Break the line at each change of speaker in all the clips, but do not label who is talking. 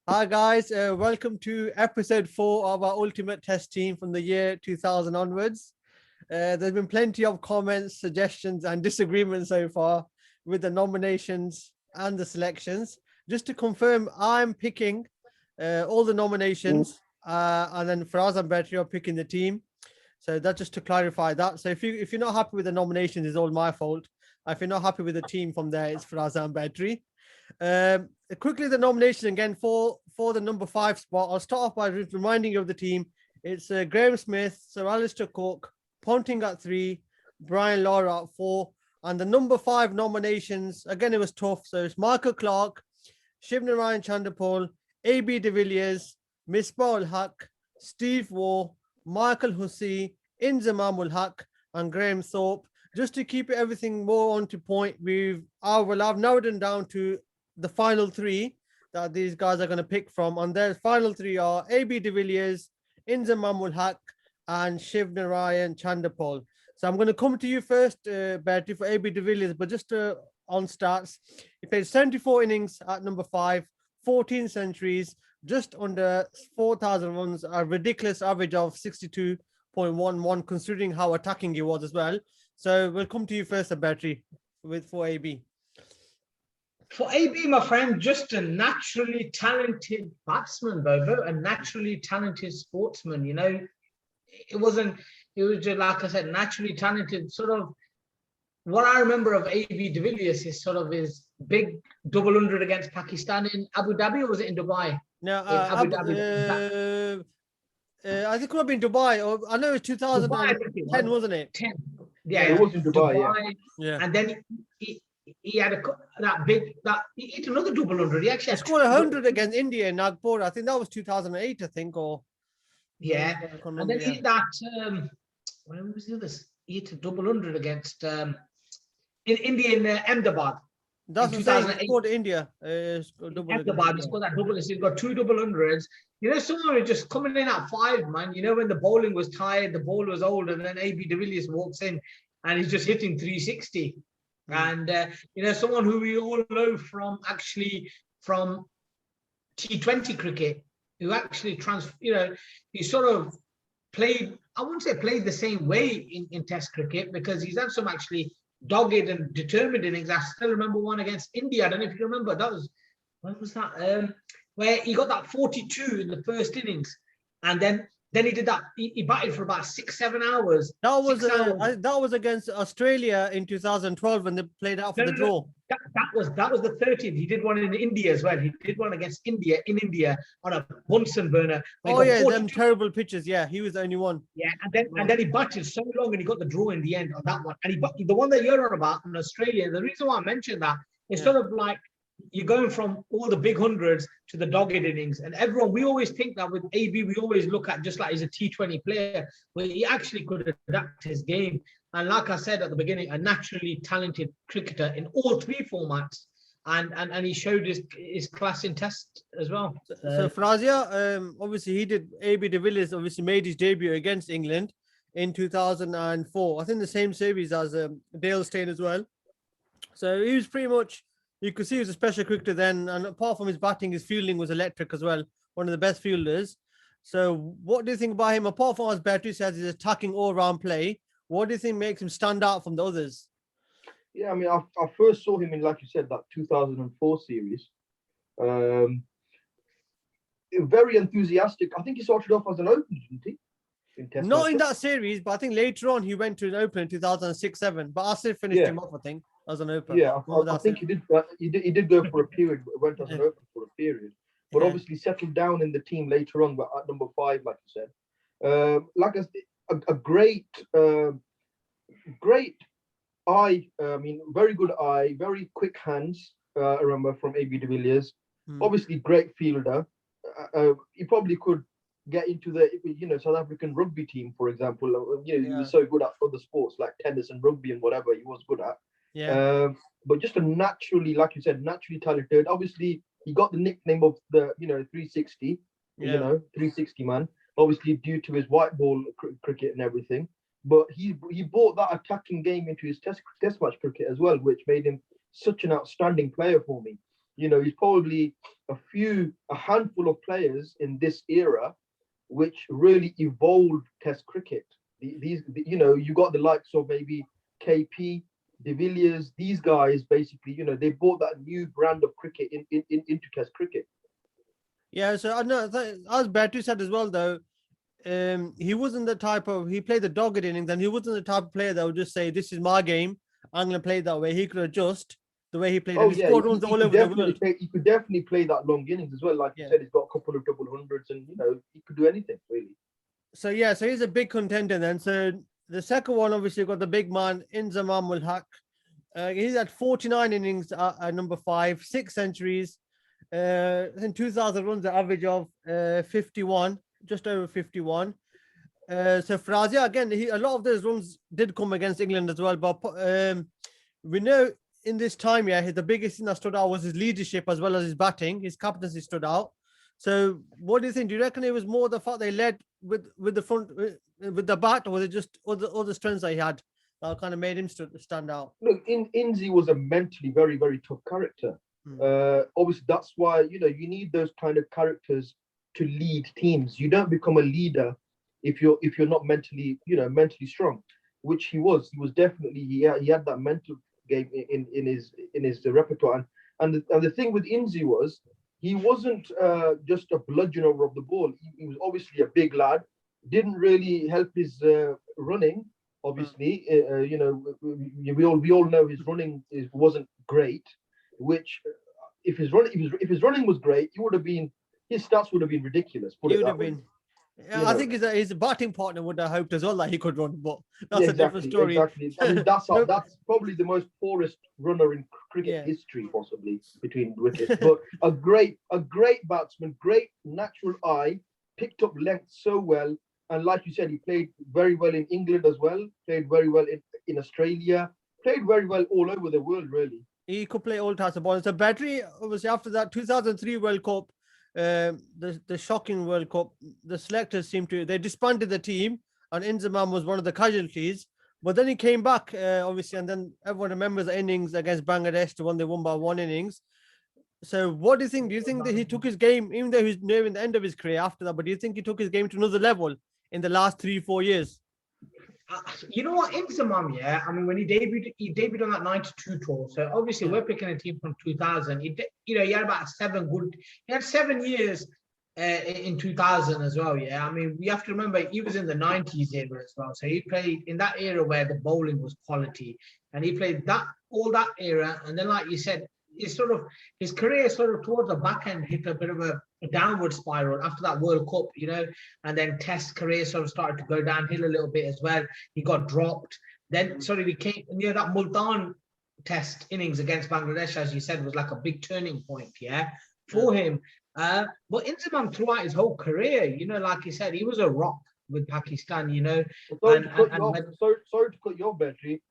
Hi guys, welcome to episode 4 of our Ultimate Test team from the year 2000 onwards. There's been plenty of comments, suggestions, and disagreements so far with the nominations and the selections. Just to confirm, I'm picking all the nominations, and then Faraz and Betty are picking the team. So that's just to clarify that. So if you're not happy with the nominations, it's all my fault. If you're not happy with the team from there, it's Faraz and Betty. Quickly, the nomination again for the number 5 spot. I'll start off by reminding you of the team. It's Graeme Smith, Sir Alistair Cook, Ponting at 3, Brian Lara at 4, and the number 5 nominations. Again, it was tough. So it's Michael Clark, Shivnarayan Chandapal, AB de Villiers, Misbah ul Haq, Steve Waugh, Michael Hussey, Inzamam ul Haq, and Graham Thorpe. Just to keep everything more on to point, I've narrowed it down to the final 3 that these guys are going to pick from. And their final 3 are AB de Villiers, Inzamam ul Haq, and Shivnarayan Chandapal. So I'm going to come to you first, Bertie, for AB de Villiers, but just on stats, he played 74 innings at number 5, 14 centuries, just under 4,000 runs, a ridiculous average of 62.11, considering how attacking he was as well. So we'll come to you first, Bertie, for AB.
For AB, my friend, just a naturally talented batsman, Bobo, a naturally talented sportsman. It was just, like I said, naturally talented. Sort of what I remember of AB de Villiers is sort of his big double 100 against Pakistan in Abu Dhabi, or was it in Dubai?
No, Abu Dhabi. I think it could have been Dubai. Or I know it was 2010, wasn't it?
10.
Yeah, it was in Dubai.
Yeah.
And then he had he hit another double 100. He actually
scored 100 against India in Nagpur. I think that was 2008. I think, or
yeah. And then he hit that. When was the others? He hit a double 100 against in India in Ahmedabad.
That's what I'm saying. He scored India.
Ahmedabad, he scored that double. He's got 2 double 100s. Someone was just coming in at 5, man. When the bowling was tired, the ball was old, and then AB de Villiers walks in and he's just hitting 360. And someone who we all know from T20 cricket, who actually he sort of played, I wouldn't say played the same way in Test cricket, because he's had some actually dogged and determined innings. I still remember one against India. I don't know if you remember. When was that? Where he got that 42 in the first innings, and then he did that. He batted for about 6-7 hours.
That was against Australia in 2012 when they played out for the draw.
That was the 30th. He did one in India as well. He did one against India in India on a Bunsen burner.
Oh yeah, them terrible pitches. Yeah, he was the only one.
Yeah, and then he batted so long and he got the draw in the end on that one. And the one that you're on about in Australia. The reason why I mentioned that is sort of like, you're going from all the big hundreds to the dogged innings, and we always think that with AB, we always look at just like he's a T20 player, but he actually could adapt his game. And like I said at the beginning, a naturally talented cricketer in all 3 formats, and he showed his class in Test as well.
So Frazia, obviously he did. AB de Villiers obviously made his debut against England in 2004. I think the same series as Dale Steyn as well. So he was pretty much. You could see he was a special cricketer then, and apart from his batting, his fielding was electric as well. One of the best fielders. So, what do you think about him? Apart from, as Bertie says, his attacking all-round play, what do you think makes him stand out from the others?
Yeah, I mean, I first saw him in, like you said, that 2004 series. Very enthusiastic. I think he started off as an opener, didn't he?
Not in that series, but I think later on he went to an opener in 2006-07. But I still finished him off, I think. As an opener.
Yeah, I think he did. He did go for a period. Went as an opener for a period, but obviously settled down in the team later on. But at number 5, like you said, like a great eye. I mean, very good eye, very quick hands. I remember from AB de Villiers. Obviously, great fielder. He probably could get into the South African rugby team, for example. He was so good at other sports like tennis and rugby and whatever he was good at.
Yeah.
But just a naturally, like you said, naturally talented. Obviously, he got the nickname of the 360. 360 man. Obviously, due to his white ball cricket and everything. But he brought that attacking game into his test match cricket as well, which made him such an outstanding player for me. He's probably a handful of players in this era which really evolved Test cricket. You got the likes of maybe KP, De Villiers, these guys basically, they brought that new brand of cricket into Test cricket.
Yeah, so I know, as Batu said as well, though, he wasn't the type of, he played the dogged innings, and he wasn't the type of player that would just say, "This is my game, I'm going to play that way." He could adjust the way he played.
Oh
And he
yeah,
scored runs all over the world.
he could definitely play that long innings as well. Like you said, he's got a couple of double hundreds, and he could do anything really.
So yeah, so he's a big contender then. So the second one, obviously, got the big man Inzamam ul Haq. He's had 49 innings at number 5, 6 centuries, in 2,000 runs, an average of 51, just over 51. So Frazia, again, a lot of those runs did come against England as well. But we know in this time, the biggest thing that stood out was his leadership as well as his batting. His captaincy stood out. So what do you think? Do you reckon it was more the fact they led with the front with the bat, or was it just other strengths that he had that kind of made him stand out?
Look, Inzi was a mentally very, very tough character. Obviously, that's why you need those kind of characters to lead teams. You don't become a leader if you're not mentally strong, which he was. He was definitely he had that mental game in his repertoire. And the thing with Inzi was he wasn't just a bludgeoner of the ball. He was obviously a big lad. Didn't really help his running. Obviously, we all know his running wasn't great. Which, if his running was great, his stats would have been ridiculous.
He would have been. Yeah, I think his batting partner would have hoped as well that he could run, but that's a different story.
Exactly. I mean, that's probably the most poorest runner in cricket history, possibly between wickets. But a great batsman, great natural eye, picked up length so well, and like you said, he played very well in England as well. Played very well in Australia. Played very well all over the world, really.
He could play all types of balls. So Battery, obviously, after that 2003 World Cup. The shocking World Cup, the selectors they disbanded the team, and Inzamam was one of the casualties. But then he came back, obviously, and then everyone remembers the innings against Bangladesh, the one they won by 1 innings. So what do you think? Do you think that he took his game, even though he's nearing the end of his career after that, but do you think he took his game to another level in the last 3-4 years?
You know what, Inzamam, I mean, when he debuted on that 92 tour. So obviously, we're picking a team from 2000. He had about 7 years in 2000 as well. I mean, we have to remember he was in the 90s era as well. So he played in that era where the bowling was quality, and he played all that era. And then, like you said, his career towards the back end hit a bit of a downward spiral after that World Cup, and then Test career sort of started to go downhill a little bit as well. He got dropped. Then we came near that Multan Test innings against Bangladesh, as you said, was like a big turning point, for him. But Inzamam throughout his whole career, like you said, he was a rock with Pakistan,
Sorry to cut your battery.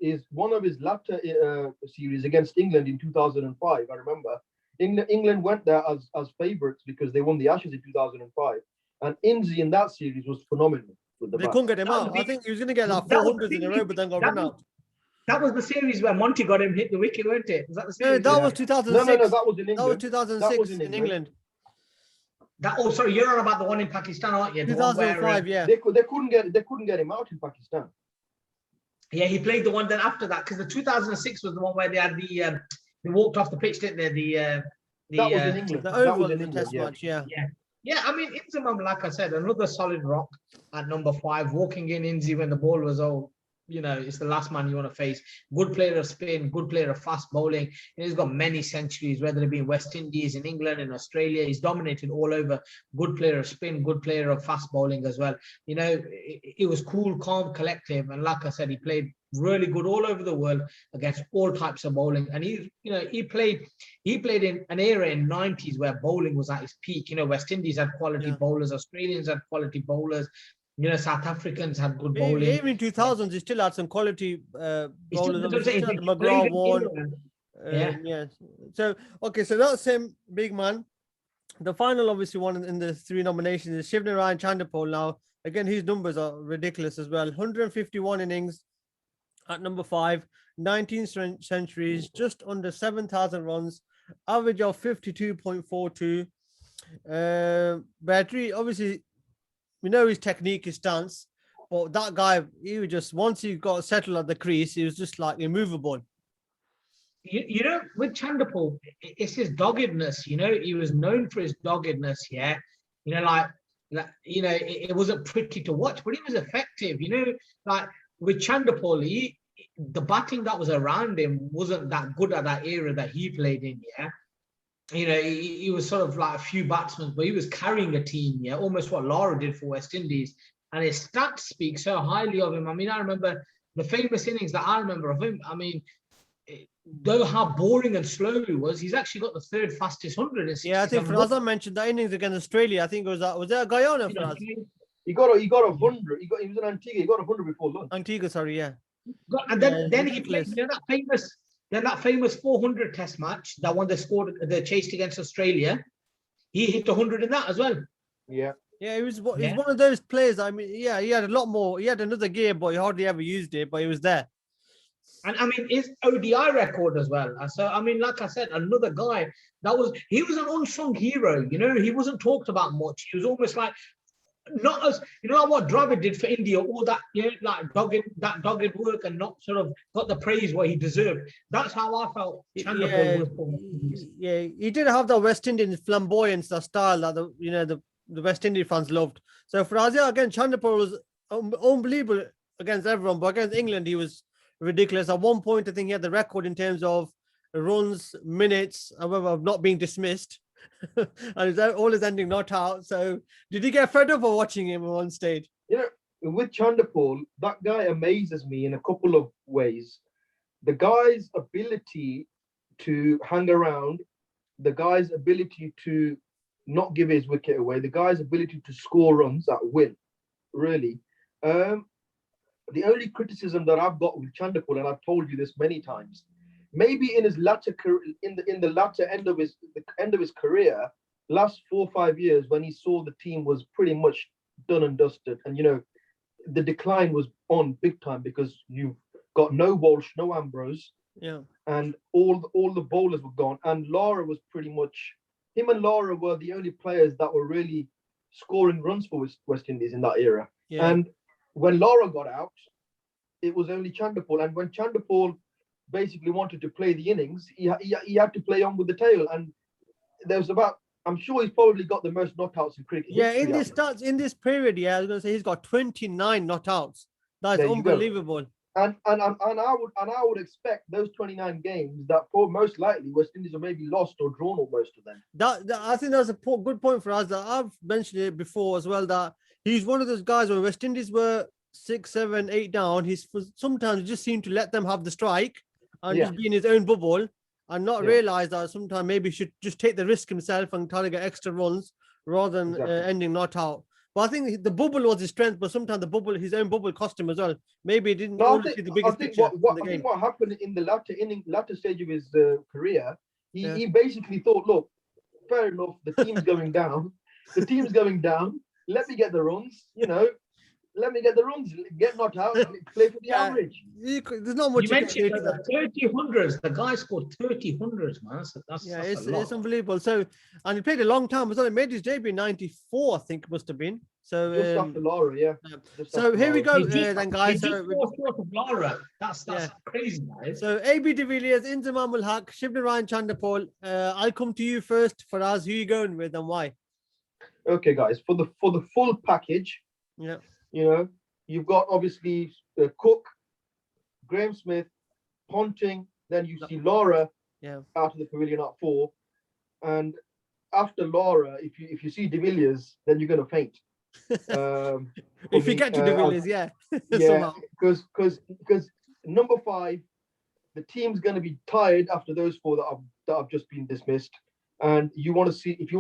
Is one of his latter series against England in 2005. I remember England went there as favourites because they won the Ashes in 2005, and Inzi in that series was phenomenal with the
They couldn't get him out. I think he was going to get like 400s in a row, but then got run out.
That was the series where Monty got him hit the wicket, weren't it? Was that the series?
No, that was 2006.
No, that was in England.
That was 2006 in England.
Sorry, you're on about the one in Pakistan, aren't you?
2005,
They couldn't get him out in Pakistan.
Yeah, he played the one then after that, because the 2006 was the one where they had they walked off the pitch, didn't they?
That was in England.
The Oval in the Test match,
Yeah, I mean, Inzamam, like I said, another solid rock at number 5, walking in Inzi when the ball was it's the last man you want to face. Good player of spin, good player of fast bowling. And he's got many centuries, whether it be in West Indies, in England, in Australia. He's dominated all over. Good player of spin, good player of fast bowling as well. It was cool, calm, collective. And like I said, he played really good all over the world against all types of bowling. And he played in an era in 90s where bowling was at its peak. West Indies had quality bowlers, Australians had quality bowlers. South Africans had good bowling.
Even in 2000s, he still had some quality bowlers. McGraw, Warren. So, okay, so that's him, big man. The final, obviously, one in the 3 nominations is Shivnarayan Chandapol. Now, again, his numbers are ridiculous as well. 151 innings at number 5, 19 centuries, just under 7,000 runs, average of 52.42. Battery, obviously, we know his technique, his stance, but that guy, he was just, once he got settled at the crease, he was just like immovable.
You know, with Chanderpaul, it's his doggedness. You know, he was known for his doggedness. Yeah, you know, you know, it wasn't pretty to watch, but he was effective. You know, like with Chanderpaul, the batting that was around him wasn't that good at that era that he played in. Yeah, you know, he was sort of like a few batsmen, but he was carrying a team. Yeah, almost what Lara did for West Indies, and his stats speak so highly of him. I mean, I remember the famous innings that I remember of him. I mean, though how boring and slow he was, he's actually got the third fastest 100 in
Yeah, I think
67
Farazan mentioned the innings against Australia. I think it was there Guyana, Faraz?
He got a 100. He was in Antigua. He got 100 before lunch.
Antigua, sorry, yeah.
And then he played, you know, that famous 400 Test match, that one they scored, they chased against Australia. He hit 100 in that as well.
Yeah.
Yeah, he's one of those players. I mean, yeah, he had a lot more. He had another gear, but he hardly ever used it. But he was there.
And I mean, his ODI record as well. So I mean, like I said, another guy he was an unsung hero. You know, he wasn't talked about much. He was almost like, not as, you know, like what Dravid did for India, all that, you know, like dogged work, and not sort of got the praise what he deserved. That's how I felt.
Yeah, he did have the West Indian flamboyance, the style that the West Indian fans loved. So for Asia, again, Chanderpaul was unbelievable against everyone, but against England, he was ridiculous. At one point, I think he had the record in terms of runs, minutes, however, of not being dismissed. And all his ending not out. So did he get fed up of watching him on one stage?
Yeah, with Chanderpaul, that guy amazes me in a couple of ways. The guy's ability to hang around, the guy's ability to not give his wicket away, the guy's ability to score runs that win, really. The only criticism that I've got with Chanderpaul, and I've told you this many times, maybe in his latter in the latter end of his career, last 4 or 5 years, when he saw the team was pretty much done and dusted, and you know, the decline was on big time because you've got no Walsh, no Ambrose,
yeah,
and all the bowlers were gone, and Lara was pretty much, him and Lara were the only players that were really scoring runs for West Indies in that era.
Yeah.
And when Lara got out, it was only Chanderpaul, and when Chanderpaul basically wanted to play the innings, he had to play on with the tail, and there was about, I'm sure he's probably got the most not outs in cricket.
Yeah, in this period, yeah, I was gonna say he's got 29 not outs. That's unbelievable.
And I would expect those 29 games that for most likely West Indies have maybe lost or drawn most of them.
That I think that's a good point for us. That I've mentioned it before as well, that he's one of those guys when West Indies were 6, 7, 8 down, he's sometimes just seemed to let them have the strike and just be in his own bubble and not realize that sometimes maybe he should just take the risk himself and try to get extra runs rather than ending not out. But I think the bubble was his strength, but sometimes his own bubble cost him as well. Maybe he didn't see the biggest picture.
I think what happened in the latter stage of his career, he basically thought, look, fair enough, the team's going down. Let me get the runs, let me get the runs, get not out, play for the average.
There's not much.
You mentioned 30 hundreds. The guy scored 30 hundreds, man.
It's unbelievable. So, and he played a long time. He made his debut in '94, I think it must have been. So
just after Lara, yeah.
So here we go, then, guys.
So of Lara. That's crazy, guys.
So AB de Villiers, Inzamam ul Haq, Shibli Ryan Chanderpaul. I'll come to you first. For us, who are you going with and why?
Okay, guys. For the full package, you've got obviously Cook, Graeme Smith, Ponting. Then you see Lara out of the pavilion at 4, and after Lara, if you see de Villiers, then you're going to faint.
If you get to de Villiers,
because number 5, the team's going to be tired after those 4 that have just been dismissed, and you want to see if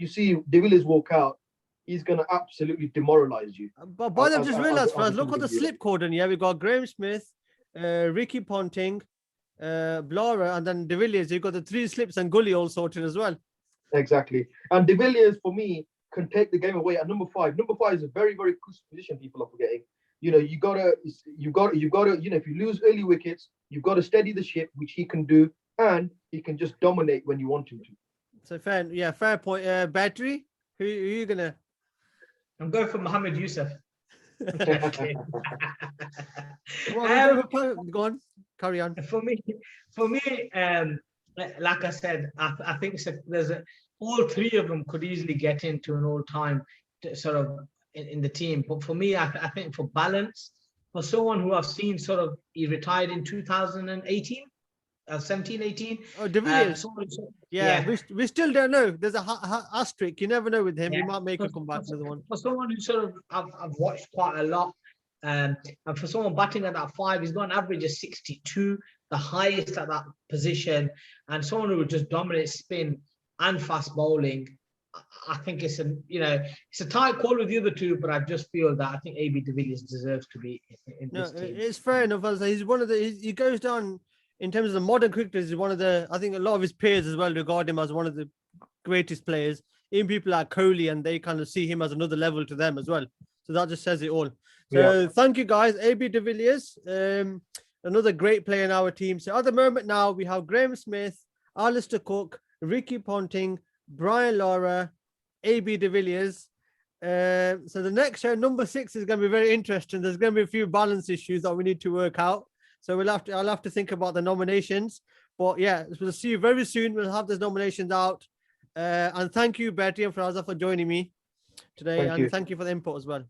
you see de Villiers walk out, he's going to absolutely demoralize you.
But by the way, just realized, look at the slip cordon. Yeah, we got Graeme Smith, Ricky Ponting, Lara, and then de Villiers. You've got the 3 slips and Gully all sorted as well. Exactly.
And de Villiers, for me, can take the game away at number 5. Number 5 is a very, very crucial position people are forgetting. You've got to, if you lose early wickets, you've got to steady the ship, which he can do. and he can just dominate when you want him to.
So fair point. Battery, who are you gonna?
I'm going for Mohammed Yusuf.
Go on, carry on.
For me, like I said, I think all three of them could easily get into an all-time sort of in the team. But for me, I think for balance, for someone who I've seen sort of, he retired in 2018, 17, 18.
Oh, De Villiers.
Yeah.
We still don't know. There's a asterisk. You never know with him.
Yeah.
He might make a comeback. Another one.
For someone who sort of I've watched quite a lot, and for someone batting at that 5, he's got an average of 62, the highest at that position, and someone who would just dominate spin and fast bowling. I think it's a tight call with the other two, but I just feel that I think AB de Villiers deserves to be in this team.
It's fair enough. He's one of the. He goes down in terms of the modern cricketers. He's one of the. I think a lot of his peers as well regard him as one of the greatest players. Even people like Kohli, and they kind of see him as another level to them as well. So that just says it all. So thank you guys, AB de Villiers, another great player in our team. So at the moment now we have Graeme Smith, Alistair Cook, Ricky Ponting, Brian Lara, AB de Villiers. So the next show, number 6, is going to be very interesting. There's going to be a few balance issues that we need to work out. So I'll have to think about the nominations. But yeah, we'll see you very soon. We'll have those nominations out. And thank you, Bertie and Fraza, for joining me today. Thank you for the input as well.